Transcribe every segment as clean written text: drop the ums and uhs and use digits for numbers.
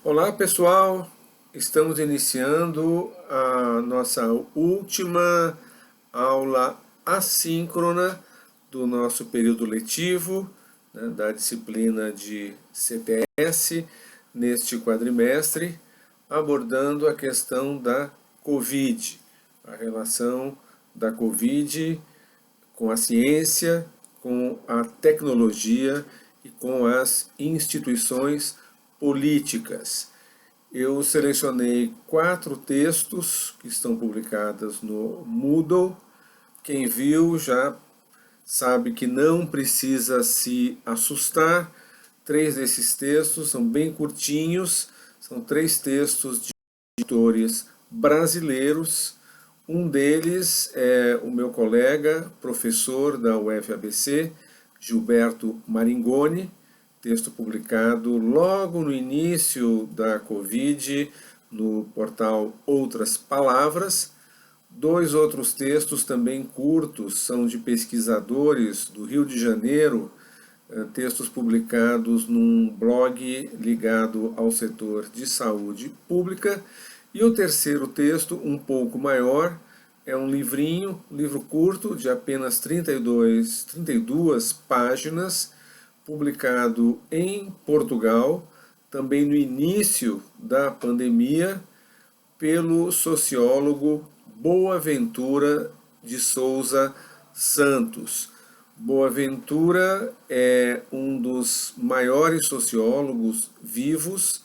Olá pessoal, estamos iniciando a nossa última aula assíncrona do nosso período letivo, né, da disciplina de CTS, neste quadrimestre, abordando a questão da Covid, a relação da Covid com a ciência, com a tecnologia e com as instituições políticas. Eu selecionei 4 textos que estão publicados no Moodle. Quem viu já sabe que não precisa se assustar. 3 desses textos são bem curtinhos, são 3 textos de autores brasileiros. Um deles é o meu colega, professor da UFABC, Gilberto Maringoni, texto publicado logo no início da Covid, no portal Outras Palavras. 2 outros textos também curtos são de pesquisadores do Rio de Janeiro, textos publicados num blog ligado ao setor de saúde pública. E o terceiro texto, um pouco maior, é um livrinho, um livro curto de apenas 32 páginas, publicado em Portugal, também no início da pandemia, pelo sociólogo Boaventura de Souza Santos. Boaventura é um dos maiores sociólogos vivos.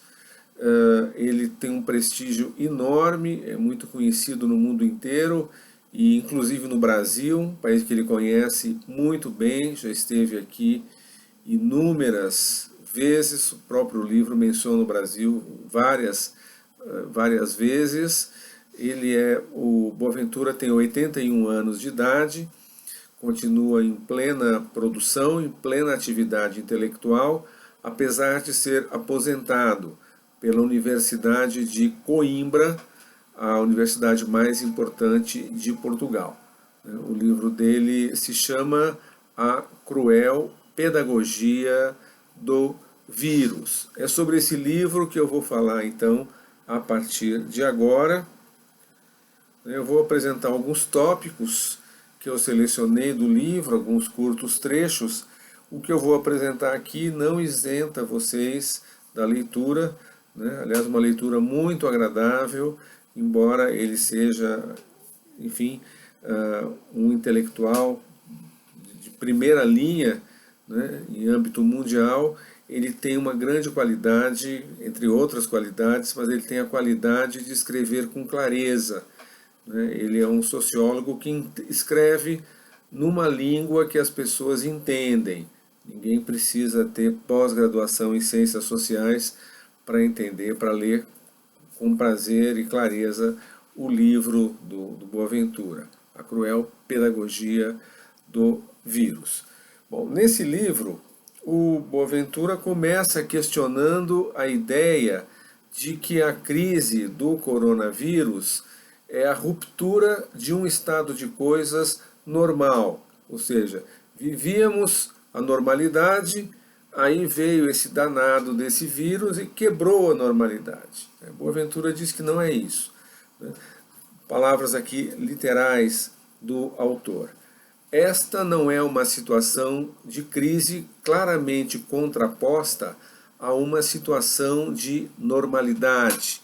Ele tem um prestígio enorme, é muito conhecido no mundo inteiro e inclusive no Brasil, um país que ele conhece muito bem, já esteve aqui inúmeras vezes. O próprio livro menciona o Brasil várias vezes. O Boaventura tem 81 anos de idade, continua em plena produção, em plena atividade intelectual, apesar de ser aposentado pela Universidade de Coimbra, a universidade mais importante de Portugal. O livro dele se chama A Cruel Pedagogia do Vírus. É sobre esse livro que eu vou falar então a partir de agora. Eu vou apresentar alguns tópicos que eu selecionei do livro, alguns curtos trechos. O que eu vou apresentar aqui não isenta vocês da leitura, né? Aliás, uma leitura muito agradável, embora ele seja, enfim, um intelectual de primeira linha, né, em âmbito mundial. Ele tem uma grande qualidade, entre outras qualidades, mas ele tem a qualidade de escrever com clareza. Ele é um sociólogo que escreve numa língua que as pessoas entendem. Ninguém precisa ter pós-graduação em ciências sociais para entender, para ler com prazer e clareza o livro do Boaventura, A Cruel Pedagogia do Vírus. Bom, nesse livro, o Boaventura começa questionando a ideia de que a crise do coronavírus é a ruptura de um estado de coisas normal, ou seja, vivíamos a normalidade, aí veio esse danado desse vírus e quebrou a normalidade. Boaventura diz que não é isso. Palavras aqui literais do autor. Esta não é uma situação de crise claramente contraposta a uma situação de normalidade.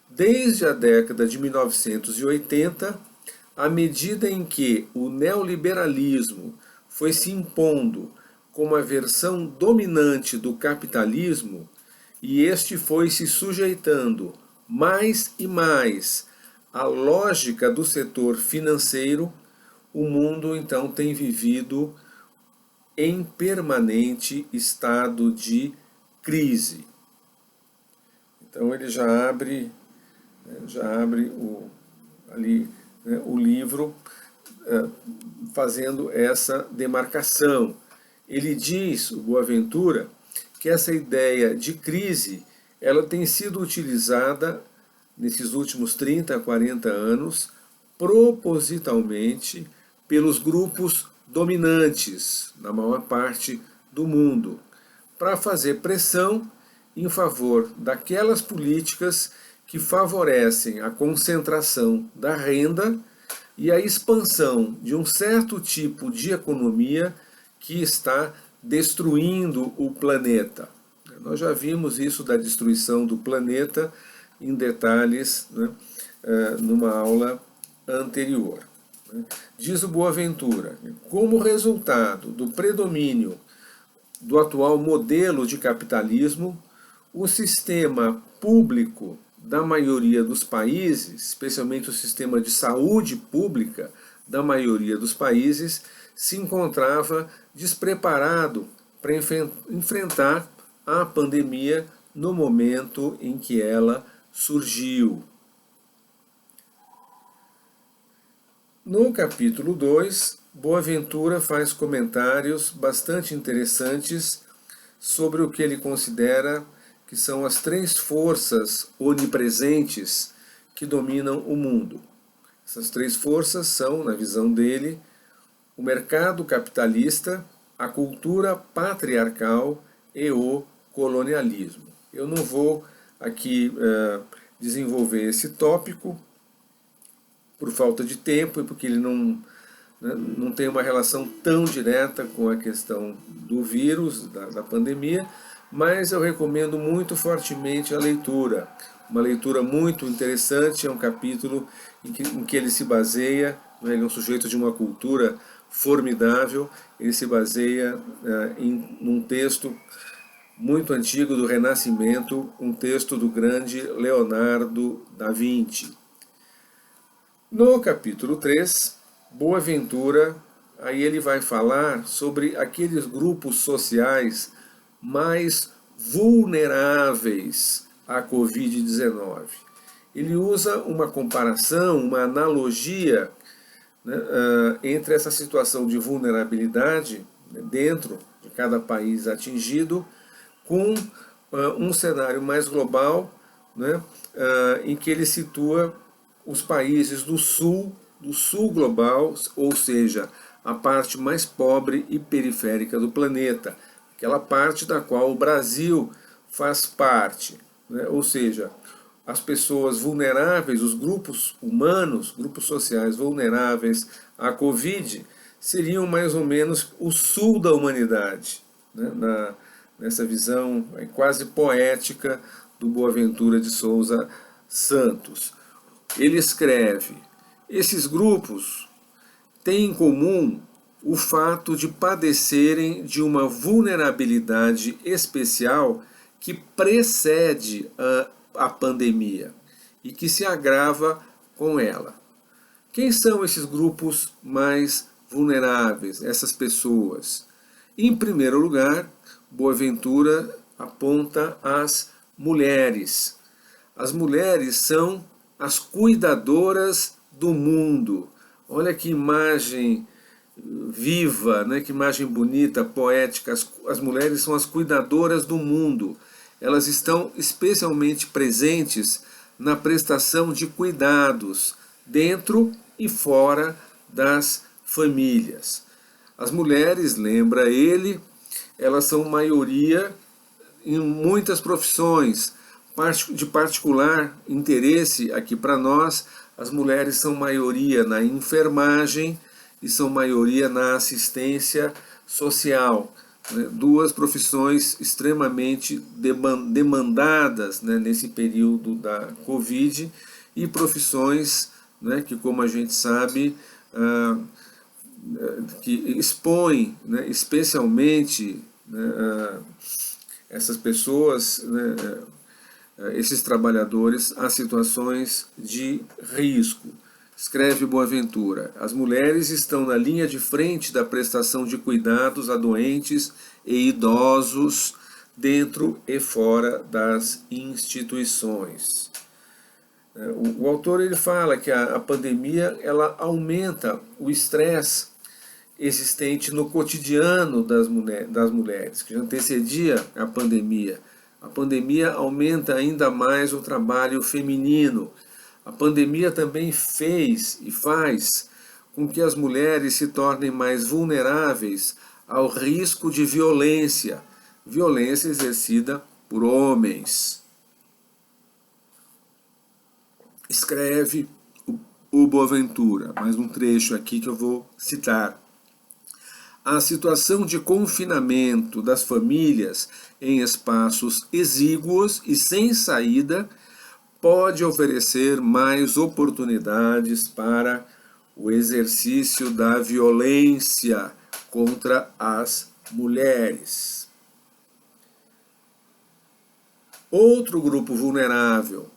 Desde a década de 1980, à medida em que o neoliberalismo foi se impondo como a versão dominante do capitalismo, e este foi se sujeitando mais e mais à lógica do setor financeiro, o mundo então tem vivido em permanente estado de crise. Então ele já abre o livro fazendo essa demarcação. Ele diz, o Boaventura, que essa ideia de crise ela tem sido utilizada nesses últimos 30 a 40 anos propositalmente pelos grupos dominantes na maior parte do mundo, para fazer pressão em favor daquelas políticas que favorecem a concentração da renda e a expansão de um certo tipo de economia que está destruindo o planeta. Nós já vimos isso da destruição do planeta em detalhes, né, numa aula anterior. Diz o Boaventura, como resultado do predomínio do atual modelo de capitalismo, o sistema público da maioria dos países, especialmente o sistema de saúde pública da maioria dos países, se encontrava despreparado para enfrentar a pandemia no momento em que ela surgiu. No capítulo 2, Boaventura faz comentários bastante interessantes sobre o que ele considera que são as 3 forças onipresentes que dominam o mundo. Essas 3 forças são, na visão dele, o mercado capitalista, a cultura patriarcal e o colonialismo. Eu não vou aqui desenvolver esse tópico por falta de tempo e porque ele não tem uma relação tão direta com a questão do vírus, da pandemia, mas eu recomendo muito fortemente a leitura. Uma leitura muito interessante, é um capítulo em que ele se baseia, ele é um sujeito de uma cultura formidável, ele se baseia em um texto muito antigo do Renascimento, um texto do grande Leonardo da Vinci. No capítulo 3, Boaventura, aí ele vai falar sobre aqueles grupos sociais mais vulneráveis à Covid-19. Ele usa uma comparação, uma analogia, né, entre essa situação de vulnerabilidade, né, dentro de cada país atingido, com um cenário mais global, né, em que ele situa os países do sul global, ou seja, a parte mais pobre e periférica do planeta, aquela parte da qual o Brasil faz parte, né? Ou seja, as pessoas vulneráveis, os grupos humanos, grupos sociais vulneráveis à Covid, seriam mais ou menos o sul da humanidade, né? Nessa visão quase poética do Boaventura de Souza Santos. Ele escreve: esses grupos têm em comum o fato de padecerem de uma vulnerabilidade especial que precede a pandemia e que se agrava com ela. Quem são esses grupos mais vulneráveis, essas pessoas? Em primeiro lugar, Boaventura aponta as mulheres. As mulheres são as cuidadoras do mundo. Olha que imagem viva, né? Que imagem bonita, poética. As mulheres são as cuidadoras do mundo. Elas estão especialmente presentes na prestação de cuidados dentro e fora das famílias. As mulheres, lembra ele, elas são maioria em muitas profissões. De particular interesse aqui para nós, as mulheres são maioria na enfermagem e são maioria na assistência social. Né? 2 profissões extremamente demandadas, né, nesse período da Covid, e profissões, né, que, como a gente sabe, que expõem, né, especialmente, né, essas pessoas, né, esses trabalhadores a situações de risco. Escreve Boaventura: as mulheres estão na linha de frente da prestação de cuidados a doentes e idosos dentro e fora das instituições. O autor ele fala que a pandemia ela aumenta o estresse existente no cotidiano das mulheres, que já antecedia a pandemia. A pandemia aumenta ainda mais o trabalho feminino. A pandemia também fez e faz com que as mulheres se tornem mais vulneráveis ao risco de violência exercida por homens. Escreve o Boaventura, mais um trecho aqui que eu vou citar. A situação de confinamento das famílias em espaços exíguos e sem saída pode oferecer mais oportunidades para o exercício da violência contra as mulheres. Outro grupo vulnerável,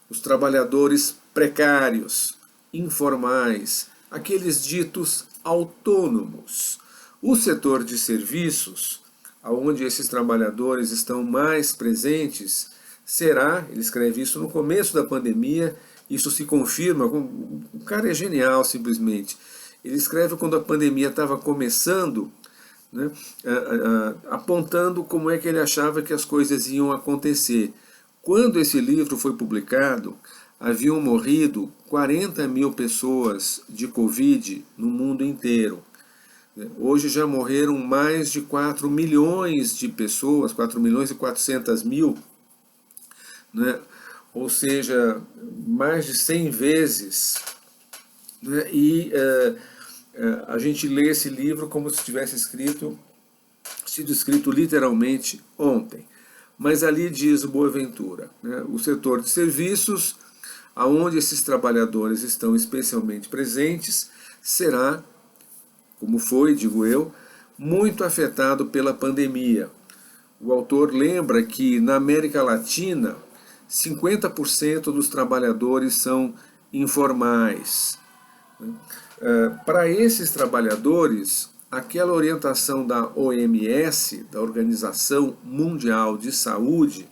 os trabalhadores precários, informais, aqueles ditos autônomos. O setor de serviços, onde esses trabalhadores estão mais presentes, será, ele escreve isso no começo da pandemia, isso se confirma, o cara é genial simplesmente. Ele escreve quando a pandemia estava começando, né, apontando como é que ele achava que as coisas iam acontecer. Quando esse livro foi publicado, haviam morrido 40 mil pessoas de Covid no mundo inteiro. Hoje já morreram mais de 4 milhões de pessoas, 4 milhões e 400 mil, né? Ou seja, mais de 100 vezes. Né? E a gente lê esse livro como se tivesse sido escrito literalmente ontem. Mas ali diz o Boaventura, né? O setor de serviços, aonde esses trabalhadores estão especialmente presentes, será, como foi, digo eu, muito afetado pela pandemia. O autor lembra que na América Latina, 50% dos trabalhadores são informais. Para esses trabalhadores, aquela orientação da OMS, da Organização Mundial de Saúde,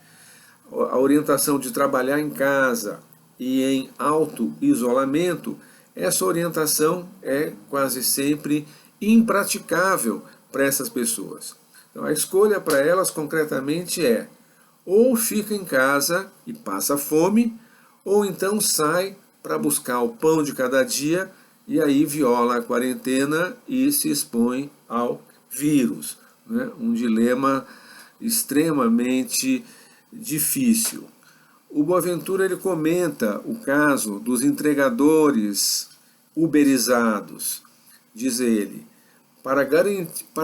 a orientação de trabalhar em casa e em auto-isolamento, essa orientação é quase sempre impraticável para essas pessoas. Então, a escolha para elas concretamente é: ou fica em casa e passa fome, ou então sai para buscar o pão de cada dia e aí viola a quarentena e se expõe ao vírus. Né? Um dilema extremamente difícil. O Boaventura ele comenta o caso dos entregadores uberizados. Diz ele: para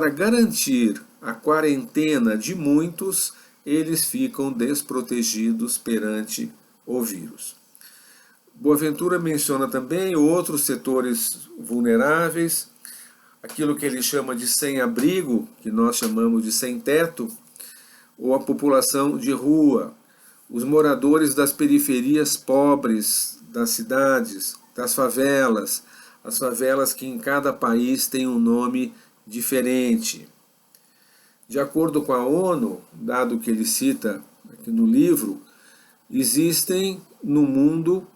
garantir a quarentena de muitos, eles ficam desprotegidos perante o vírus. Boaventura menciona também outros setores vulneráveis, aquilo que ele chama de sem-abrigo, que nós chamamos de sem-teto, ou a população de rua, os moradores das periferias pobres das cidades, das favelas, as favelas que em cada país têm um nome diferente. De acordo com a ONU, dado que ele cita aqui no livro, existem no mundo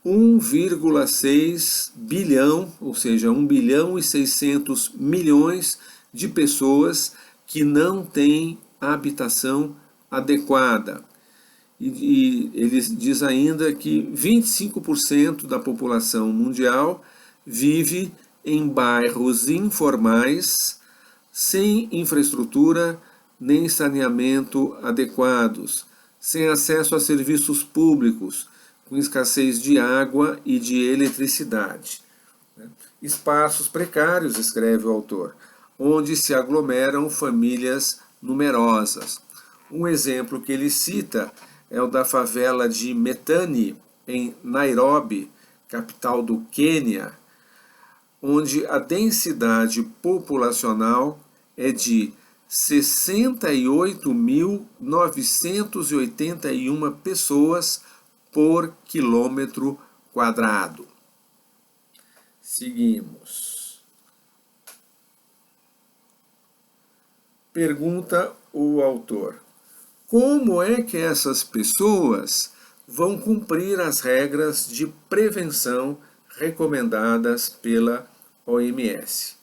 1,6 bilhão, ou seja, 1 bilhão e 600 milhões de pessoas que não têm habitação adequada. E ele diz ainda que 25% da população mundial vive em bairros informais, sem infraestrutura nem saneamento adequados, sem acesso a serviços públicos, com escassez de água e de eletricidade. Espaços precários, escreve o autor, onde se aglomeram famílias numerosas. Um exemplo que ele cita é o da favela de Metani, em Nairobi, capital do Quênia, onde a densidade populacional é de 68.981 pessoas por quilômetro quadrado. Seguimos. Pergunta o autor: como é que essas pessoas vão cumprir as regras de prevenção recomendadas pela OMS?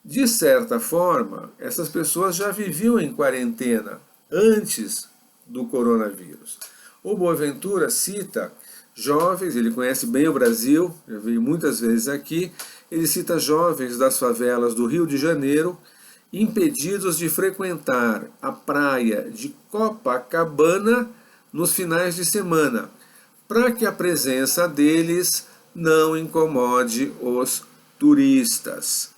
De certa forma, essas pessoas já viviam em quarentena antes do coronavírus. O Boaventura cita jovens, ele conhece bem o Brasil, já veio muitas vezes aqui, ele cita jovens das favelas do Rio de Janeiro impedidos de frequentar a praia de Copacabana nos finais de semana, para que a presença deles não incomode os turistas.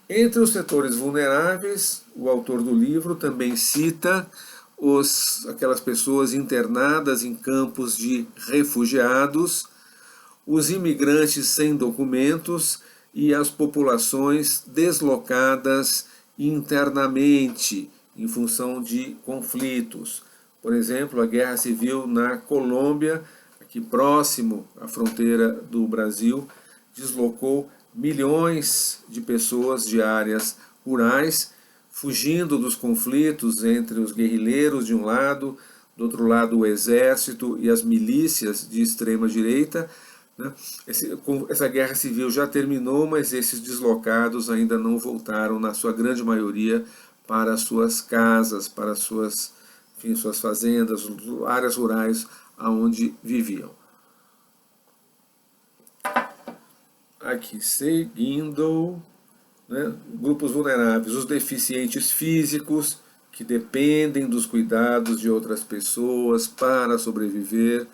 Entre os setores vulneráveis, o autor do livro também cita aquelas pessoas internadas em campos de refugiados, os imigrantes sem documentos e as populações deslocadas internamente em função de conflitos. Por exemplo, a guerra civil na Colômbia, aqui próximo à fronteira do Brasil, deslocou milhões de pessoas de áreas rurais, fugindo dos conflitos entre os guerrilheiros de um lado, do outro lado o exército e as milícias de extrema direita. Essa guerra civil já terminou, mas esses deslocados ainda não voltaram, na sua grande maioria, para suas casas, para suas fazendas, áreas rurais onde viviam. Aqui, seguindo, grupos vulneráveis, os deficientes físicos, que dependem dos cuidados de outras pessoas para sobreviver.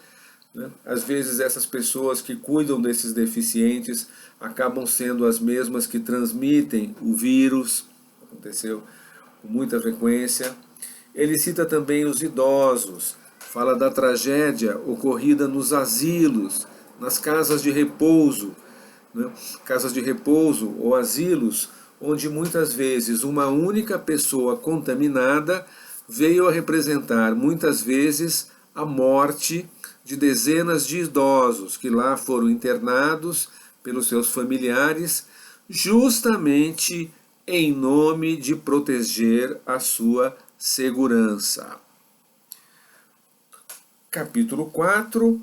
Às vezes essas pessoas que cuidam desses deficientes acabam sendo as mesmas que transmitem o vírus, aconteceu com muita frequência. Ele cita também os idosos, fala da tragédia ocorrida nos asilos, nas casas de repouso, casas de repouso ou asilos, onde muitas vezes uma única pessoa contaminada veio a representar muitas vezes a morte de dezenas de idosos que lá foram internados pelos seus familiares, justamente em nome de proteger a sua segurança. Capítulo 4.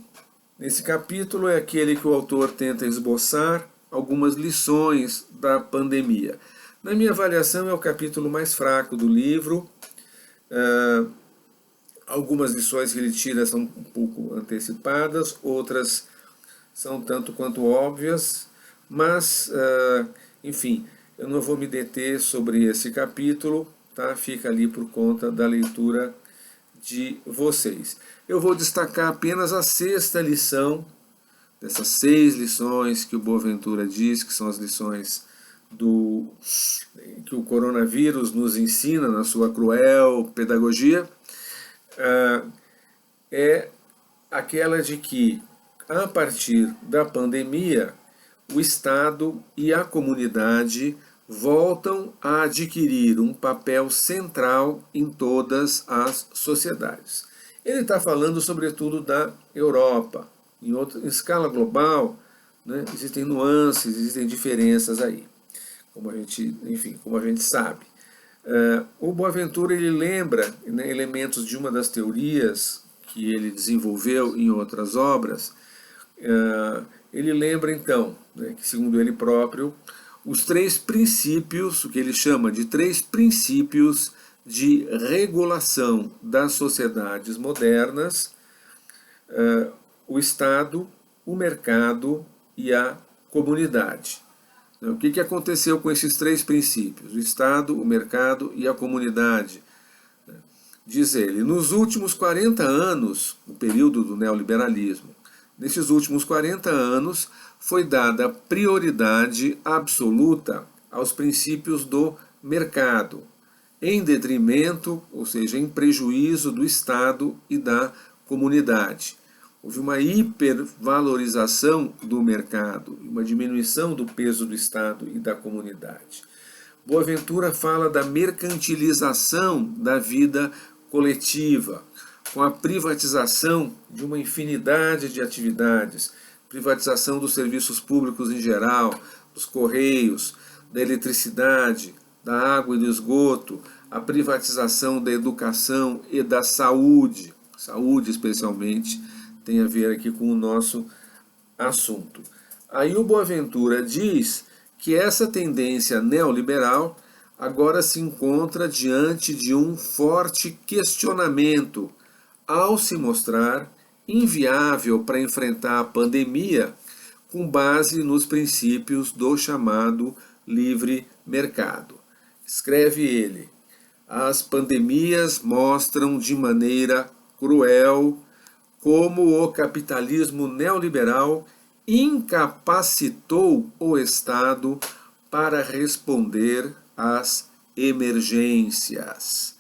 Nesse capítulo é aquele que o autor tenta esboçar algumas lições da pandemia. Na minha avaliação, é o capítulo mais fraco do livro. Algumas lições que ele tira são um pouco antecipadas, outras são tanto quanto óbvias, mas, enfim, eu não vou me deter sobre esse capítulo, tá? Fica ali por conta da leitura de vocês. Eu vou destacar apenas a 6ª lição, dessas 6 lições que o Boaventura diz, que são as lições que o coronavírus nos ensina na sua cruel pedagogia. É aquela de que, a partir da pandemia, o Estado e a comunidade voltam a adquirir um papel central em todas as sociedades. Ele está falando sobretudo da Europa. Em escala global, existem nuances, existem diferenças aí, como a gente sabe. O Boaventura ele lembra elementos de uma das teorias que ele desenvolveu em outras obras. Ele lembra então, que segundo ele próprio, os 3 princípios, o que ele chama de 3 princípios de regulação das sociedades modernas: o Estado, o mercado e a comunidade. O que aconteceu com esses 3 princípios? O Estado, o mercado e a comunidade. Diz ele, nos últimos 40 anos, no período do neoliberalismo, nesses últimos 40 anos foi dada prioridade absoluta aos princípios do mercado, em detrimento, ou seja, em prejuízo do Estado e da comunidade. Houve uma hipervalorização do mercado, uma diminuição do peso do Estado e da comunidade. Boaventura fala da mercantilização da vida coletiva, com a privatização de uma infinidade de atividades, privatização dos serviços públicos em geral, dos correios, da eletricidade, da água e do esgoto, a privatização da educação e da saúde, especialmente, tem a ver aqui com o nosso assunto. Aí o Boaventura diz que essa tendência neoliberal agora se encontra diante de um forte questionamento, ao se mostrar inviável para enfrentar a pandemia com base nos princípios do chamado livre mercado. escreve ele: as pandemias mostram de maneira cruel como o capitalismo neoliberal incapacitou o Estado para responder às emergências.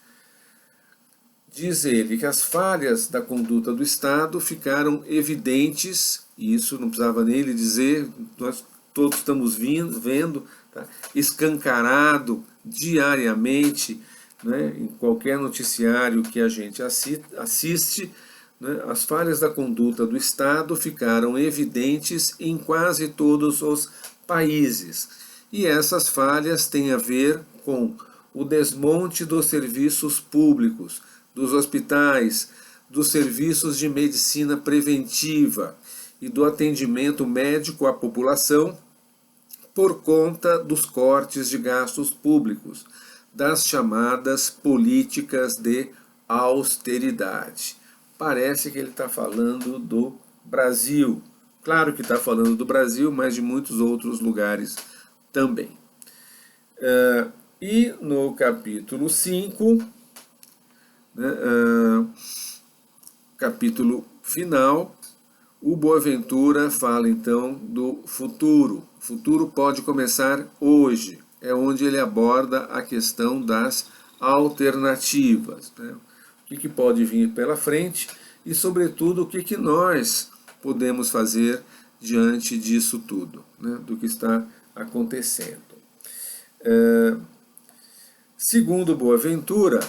Diz ele que as falhas da conduta do Estado ficaram evidentes, e isso não precisava nem ele dizer, nós todos estamos vendo, tá? Escancarado diariamente, né, em qualquer noticiário que a gente assiste, né, as falhas da conduta do Estado ficaram evidentes em quase todos os países. E essas falhas têm a ver com o desmonte dos serviços públicos, dos hospitais, dos serviços de medicina preventiva e do atendimento médico à população por conta dos cortes de gastos públicos, das chamadas políticas de austeridade. Parece que ele está falando do Brasil. Claro que está falando do Brasil, mas de muitos outros lugares também. E no capítulo 5, capítulo final, o Boaventura fala então do futuro. O futuro pode começar hoje. É onde ele aborda a questão das alternativas, né? O que pode vir pela frente e, sobretudo, o que nós podemos fazer diante disso tudo, né? Do que está acontecendo. Segundo Boaventura,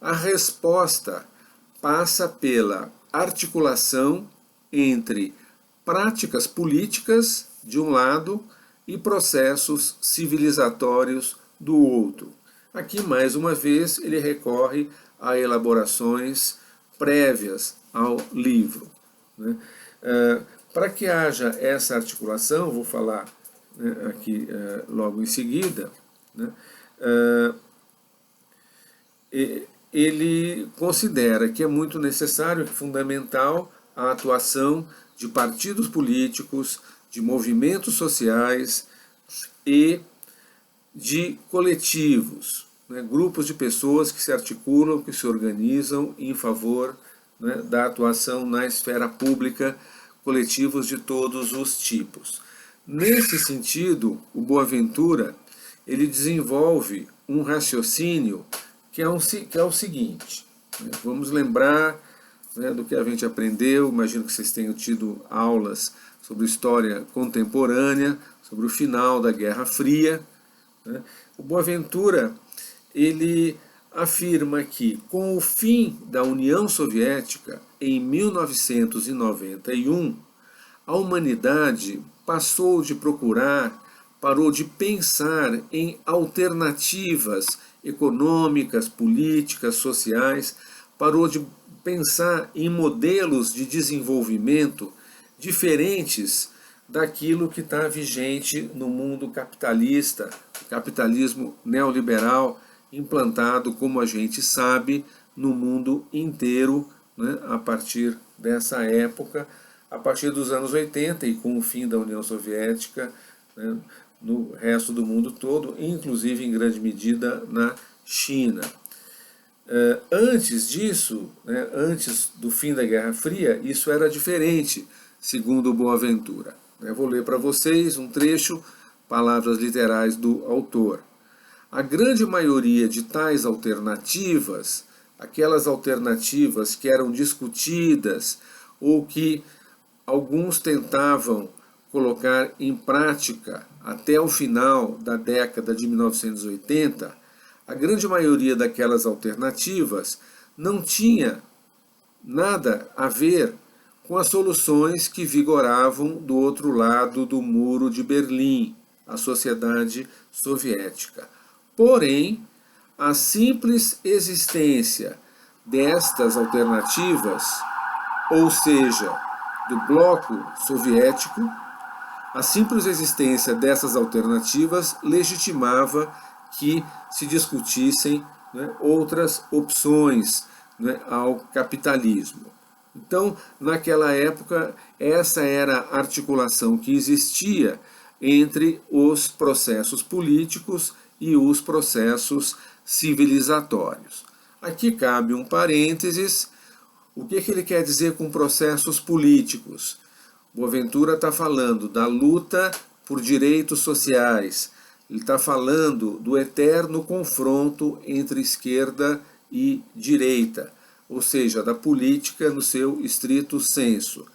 a resposta passa pela articulação entre práticas políticas, de um lado, e processos civilizatórios do outro. Aqui, mais uma vez, ele recorre a elaborações prévias ao livro, né? Para que haja essa articulação, vou falar, né, aqui logo em seguida, né, ele considera que é muito necessário, fundamental, a atuação de partidos políticos, de movimentos sociais e de coletivos, né, grupos de pessoas que se articulam, que se organizam em favor, né, da atuação na esfera pública, coletivos de todos os tipos. Nesse sentido, o Boaventura ele desenvolve um raciocínio que é o seguinte, né, vamos lembrar, né, do que a gente aprendeu, imagino que vocês tenham tido aulas sobre história contemporânea, sobre o final da Guerra Fria, né. O Boaventura ele afirma que, com o fim da União Soviética em 1991, a humanidade passou de procurar, parou de pensar em alternativas econômicas, políticas, sociais, parou de pensar em modelos de desenvolvimento diferentes daquilo que está vigente no mundo capitalista, o capitalismo neoliberal implantado, como a gente sabe, no mundo inteiro, né, a partir dessa época, a partir dos anos 80 e com o fim da União Soviética, né, no resto do mundo todo, inclusive em grande medida na China. Antes disso, né, antes do fim da Guerra Fria, isso era diferente, segundo o Boaventura. Eu vou ler para vocês um trecho, palavras literais do autor. A grande maioria de tais alternativas, aquelas alternativas que eram discutidas ou que alguns tentavam colocar em prática até o final da década de 1980, a grande maioria daquelas alternativas não tinha nada a ver com as soluções que vigoravam do outro lado do Muro de Berlim, a sociedade soviética. Porém, a simples existência destas alternativas, ou seja, do bloco soviético, a simples existência dessas alternativas legitimava que se discutissem, né, outras opções, né, ao capitalismo. Então, naquela época, essa era a articulação que existia entre os processos políticos e os processos civilizatórios. Aqui cabe um parênteses. O que ele quer dizer com processos políticos? Boaventura está falando da luta por direitos sociais. Ele está falando do eterno confronto entre esquerda e direita, ou seja, da política no seu estrito sensu.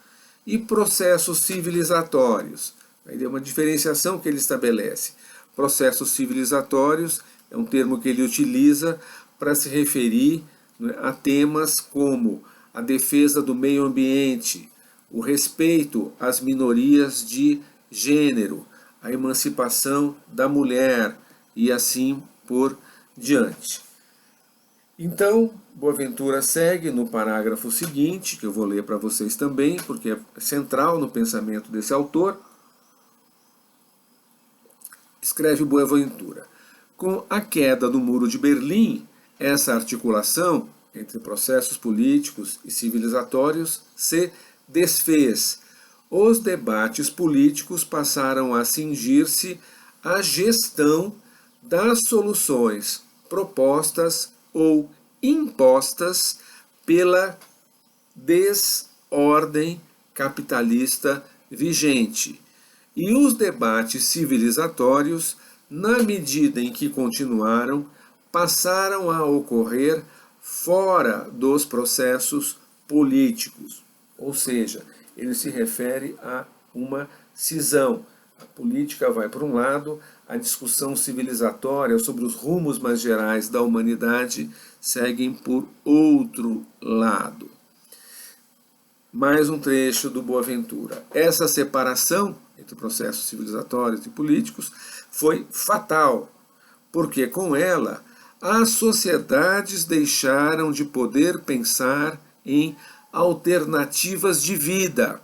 E processos civilizatórios. Aí é uma diferenciação que ele estabelece. Processos civilizatórios é um termo que ele utiliza para se referir, né, a temas como a defesa do meio ambiente, o respeito às minorias de gênero, a emancipação da mulher e assim por diante. Então, Boaventura segue no parágrafo seguinte, que eu vou ler para vocês também, porque é central no pensamento desse autor. Escreve Boaventura: com a queda do Muro de Berlim, essa articulação entre processos políticos e civilizatórios se desfez. Os debates políticos passaram a cingir-se à gestão das soluções propostas ou impostas pela desordem capitalista vigente. E os debates civilizatórios, na medida em que continuaram, passaram a ocorrer fora dos processos políticos. Ou seja, ele se refere a uma cisão. A política vai por um lado, a discussão civilizatória sobre os rumos mais gerais da humanidade seguem por outro lado. Mais um trecho do Boaventura. Essa separação entre processos civilizatórios e políticos foi fatal, porque com ela as sociedades deixaram de poder pensar em alternativas de vida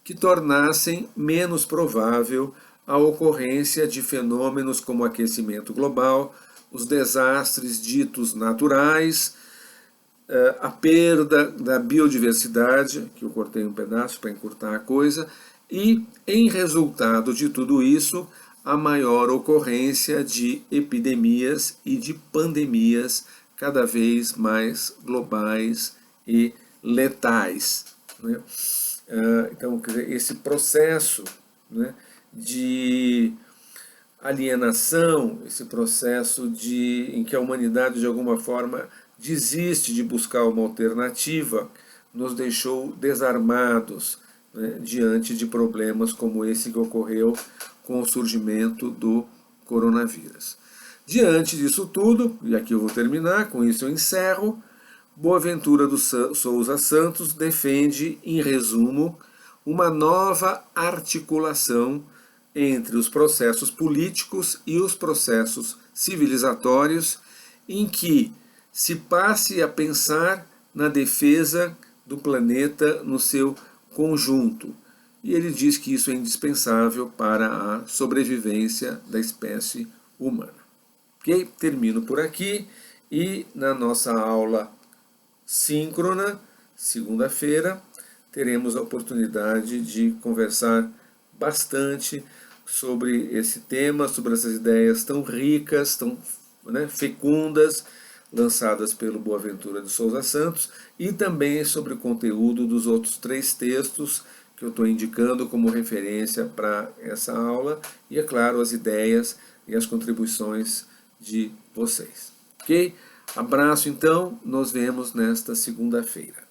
que tornassem menos provável a ocorrência de fenômenos como aquecimento global, os desastres ditos naturais, a perda da biodiversidade, que eu cortei um pedaço para encurtar a coisa, e, em resultado de tudo isso, a maior ocorrência de epidemias e de pandemias cada vez mais globais e letais. Né? Então, esse processo, né, de alienação, esse processo em que a humanidade, de alguma forma, desiste de buscar uma alternativa, nos deixou desarmados, né, diante de problemas como esse que ocorreu com o surgimento do coronavírus. Diante disso tudo, e aqui eu vou terminar, com isso eu encerro, Boaventura dos Souza Santos defende, em resumo, uma nova articulação entre os processos políticos e os processos civilizatórios, em que se passe a pensar na defesa do planeta no seu conjunto. E ele diz que isso é indispensável para a sobrevivência da espécie humana. Ok? Termino por aqui e na nossa aula síncrona, segunda-feira, teremos a oportunidade de conversar bastante sobre esse tema, sobre essas ideias tão ricas, tão, né, fecundas, lançadas pelo Boaventura de Souza Santos, e também sobre o conteúdo dos outros 3 textos que eu estou indicando como referência para essa aula, e, é claro, as ideias e as contribuições de vocês. Ok? Abraço, então, nos vemos nesta segunda-feira.